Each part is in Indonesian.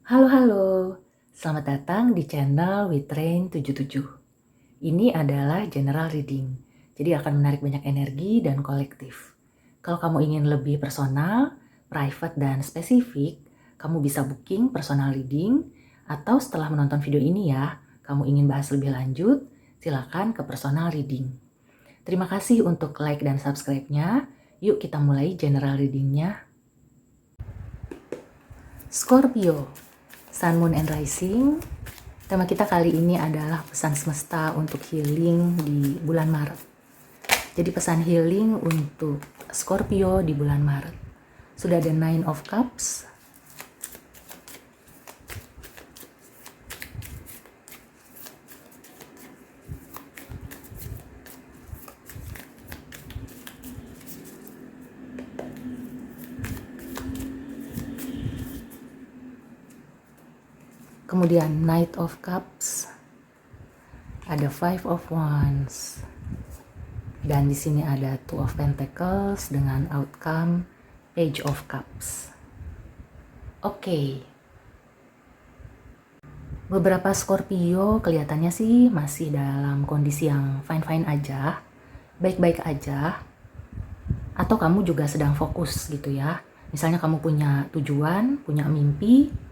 Halo, selamat datang di channel Witrain 77. Ini adalah general reading, jadi akan menarik banyak energi dan kolektif. Kalau kamu ingin lebih personal, private, dan spesifik, kamu bisa booking personal reading, atau setelah menonton video ini ya, kamu ingin bahas lebih lanjut, silakan ke personal reading. Terima kasih untuk like dan subscribe-nya. Yuk kita mulai general reading-nya. Scorpio, Sun, Moon, and Rising. Tema kita kali ini adalah pesan semesta untuk healing di bulan Maret. Jadi pesan healing untuk Scorpio di bulan Maret. Sudah ada Nine of Cups. Kemudian Knight of Cups. Ada Five of Wands. Dan di sini ada Two of Pentacles dengan outcome Page of Cups. Oke. Beberapa Scorpio kelihatannya sih masih dalam kondisi yang fine-fine aja, baik-baik aja. Atau kamu juga sedang fokus gitu ya. Misalnya kamu punya tujuan, punya mimpi,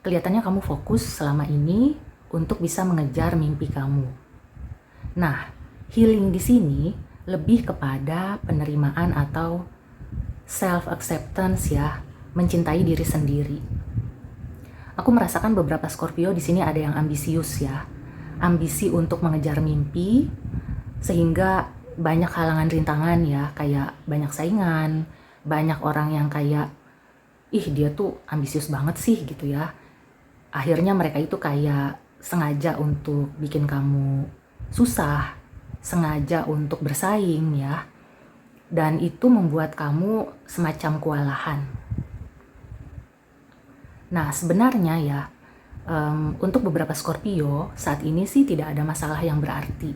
kelihatannya kamu fokus selama ini untuk bisa mengejar mimpi kamu. Nah, healing di sini lebih kepada penerimaan atau self-acceptance ya, mencintai diri sendiri. Aku merasakan beberapa Scorpio di sini ada yang ambisius ya, ambisi untuk mengejar mimpi, sehingga banyak halangan rintangan ya, kayak banyak saingan, banyak orang yang kayak, ih dia tuh ambisius banget sih gitu ya. Akhirnya mereka itu kayak sengaja untuk bikin kamu susah, sengaja untuk bersaing ya. Dan itu membuat kamu semacam kewalahan. Nah sebenarnya ya, untuk beberapa Scorpio saat ini sih tidak ada masalah yang berarti.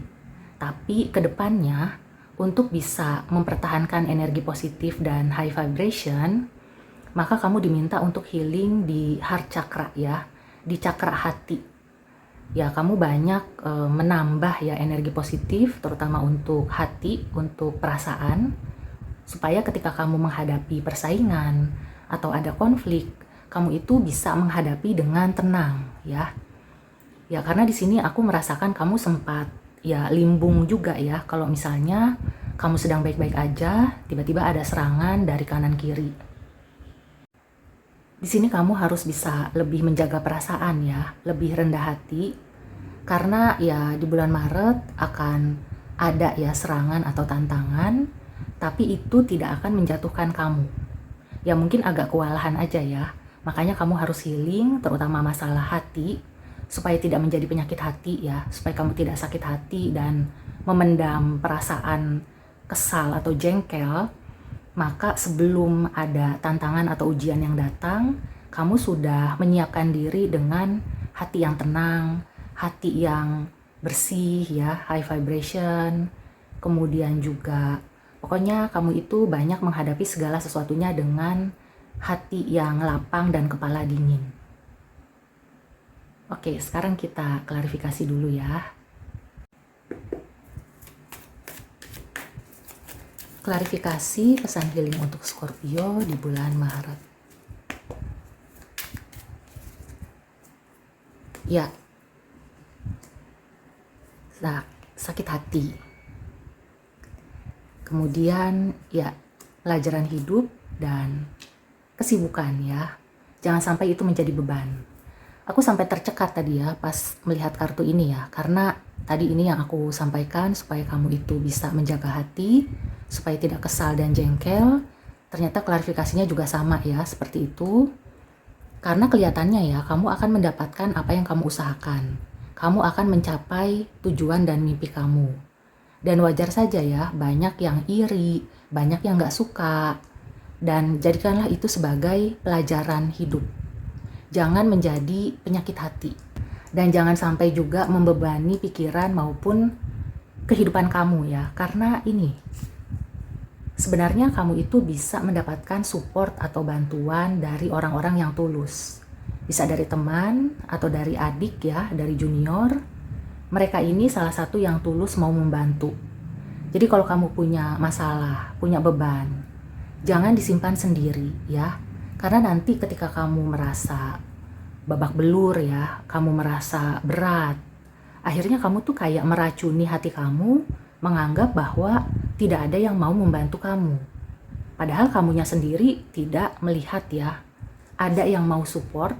Tapi kedepannya untuk bisa mempertahankan energi positif dan high vibration, maka kamu diminta untuk healing di heart chakra ya, di cakra hati. Ya kamu banyak menambah ya energi positif, terutama untuk hati, untuk perasaan, supaya ketika kamu menghadapi persaingan atau ada konflik, kamu itu bisa menghadapi dengan tenang ya. Ya karena di sini aku merasakan kamu sempat ya limbung juga ya, kalau misalnya kamu sedang baik-baik aja, tiba-tiba ada serangan dari kanan kiri. Di sini kamu harus bisa lebih menjaga perasaan ya, lebih rendah hati, karena ya di bulan Maret akan ada ya serangan atau tantangan, tapi itu tidak akan menjatuhkan kamu. Ya mungkin agak kewalahan aja ya, makanya kamu harus healing, terutama masalah hati, supaya tidak menjadi penyakit hati ya, supaya kamu tidak sakit hati dan memendam perasaan kesal atau jengkel. Maka sebelum ada tantangan atau ujian yang datang, kamu sudah menyiapkan diri dengan hati yang tenang, hati yang bersih ya, high vibration. Kemudian juga pokoknya kamu itu banyak menghadapi segala sesuatunya dengan hati yang lapang dan kepala dingin. Oke, sekarang kita klarifikasi dulu ya. Klarifikasi pesan healing untuk Scorpio di bulan Maret. Ya, sakit hati. Kemudian ya, pelajaran hidup dan kesibukan ya. Jangan sampai itu menjadi beban. Aku sampai tercekat tadi ya pas melihat kartu ini ya, karena tadi ini yang aku sampaikan supaya kamu itu bisa menjaga hati, supaya tidak kesal dan jengkel. Ternyata klarifikasinya juga sama ya, seperti itu. Karena kelihatannya ya, kamu akan mendapatkan apa yang kamu usahakan. Kamu akan mencapai tujuan dan mimpi kamu. Dan wajar saja ya, banyak yang iri, banyak yang gak suka. Dan jadikanlah itu sebagai pelajaran hidup. Jangan menjadi penyakit hati. Dan jangan sampai juga membebani pikiran maupun kehidupan kamu ya. Karena ini, sebenarnya kamu itu bisa mendapatkan support atau bantuan dari orang-orang yang tulus. Bisa dari teman atau dari adik ya, dari junior. Mereka ini salah satu yang tulus mau membantu. Jadi kalau kamu punya masalah, punya beban, jangan disimpan sendiri ya. Karena nanti ketika kamu merasa babak belur ya, kamu merasa berat, akhirnya kamu tuh kayak meracuni hati kamu, menganggap bahwa tidak ada yang mau membantu kamu. Padahal kamunya sendiri tidak melihat ya, ada yang mau support,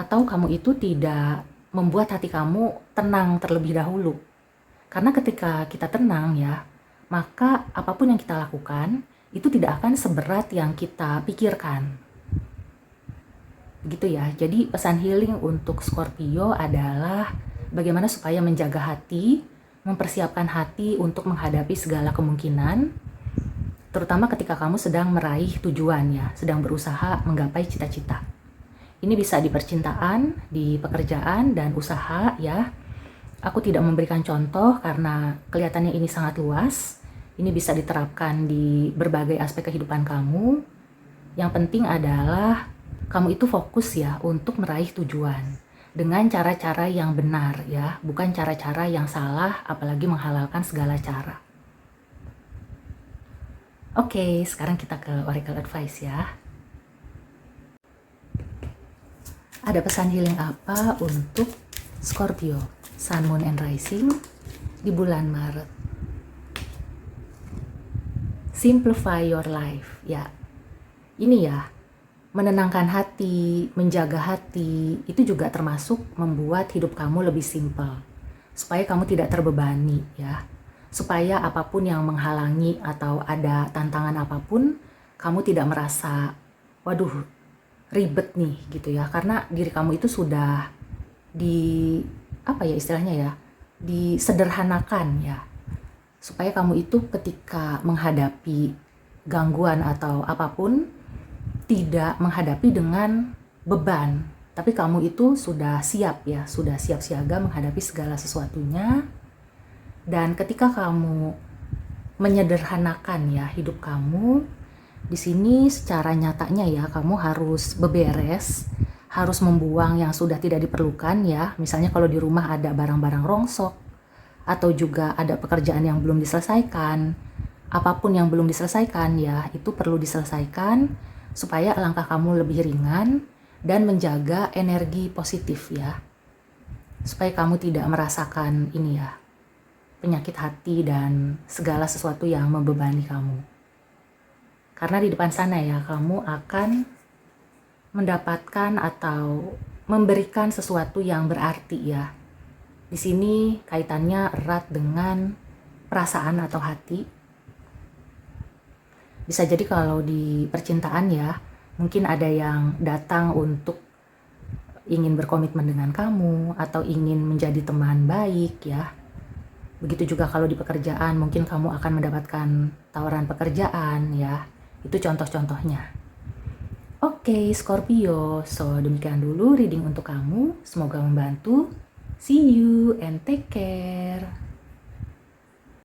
atau kamu itu tidak membuat hati kamu tenang terlebih dahulu. Karena ketika kita tenang ya, maka apapun yang kita lakukan itu tidak akan seberat yang kita pikirkan. Begitu ya. Jadi pesan healing untuk Scorpio adalah bagaimana supaya menjaga hati, mempersiapkan hati untuk menghadapi segala kemungkinan, terutama ketika kamu sedang meraih tujuan ya, sedang berusaha menggapai cita-cita. Ini bisa di percintaan, di pekerjaan, dan usaha ya. Aku tidak memberikan contoh karena kelihatannya ini sangat luas. Ini bisa diterapkan di berbagai aspek kehidupan kamu. Yang penting adalah kamu itu fokus ya untuk meraih tujuan. Dengan cara-cara yang benar ya, bukan cara-cara yang salah, apalagi menghalalkan segala cara. Oke, sekarang kita ke Oracle Advice ya. Ada pesan healing apa untuk Scorpio, Sun, Moon, and Rising di bulan Maret? Simplify your life ya. Ini ya, menenangkan hati, menjaga hati, itu juga termasuk membuat hidup kamu lebih simpel. Supaya kamu tidak terbebani ya. Supaya apapun yang menghalangi atau ada tantangan apapun, kamu tidak merasa, waduh, ribet nih gitu ya, karena diri kamu itu sudah disederhanakan ya, supaya kamu itu ketika menghadapi gangguan atau apapun tidak menghadapi dengan beban, tapi kamu itu sudah siap ya, sudah siap siaga menghadapi segala sesuatunya. Dan ketika kamu menyederhanakan ya hidup kamu, di sini secara nyatanya ya, kamu harus beberes, harus membuang yang sudah tidak diperlukan ya. Misalnya kalau di rumah ada barang-barang rongsok, atau juga ada pekerjaan yang belum diselesaikan, apapun yang belum diselesaikan ya, itu perlu diselesaikan supaya langkah kamu lebih ringan dan menjaga energi positif ya. Supaya kamu tidak merasakan ini ya, penyakit hati dan segala sesuatu yang membebani kamu. Karena di depan sana ya, kamu akan mendapatkan atau memberikan sesuatu yang berarti ya. Di sini kaitannya erat dengan perasaan atau hati. Bisa jadi kalau di percintaan ya, mungkin ada yang datang untuk ingin berkomitmen dengan kamu atau ingin menjadi teman baik ya. Begitu juga kalau di pekerjaan, mungkin kamu akan mendapatkan tawaran pekerjaan ya. Itu contoh-contohnya. Oke, Scorpio. So, demikian dulu reading untuk kamu. Semoga membantu. See you and take care.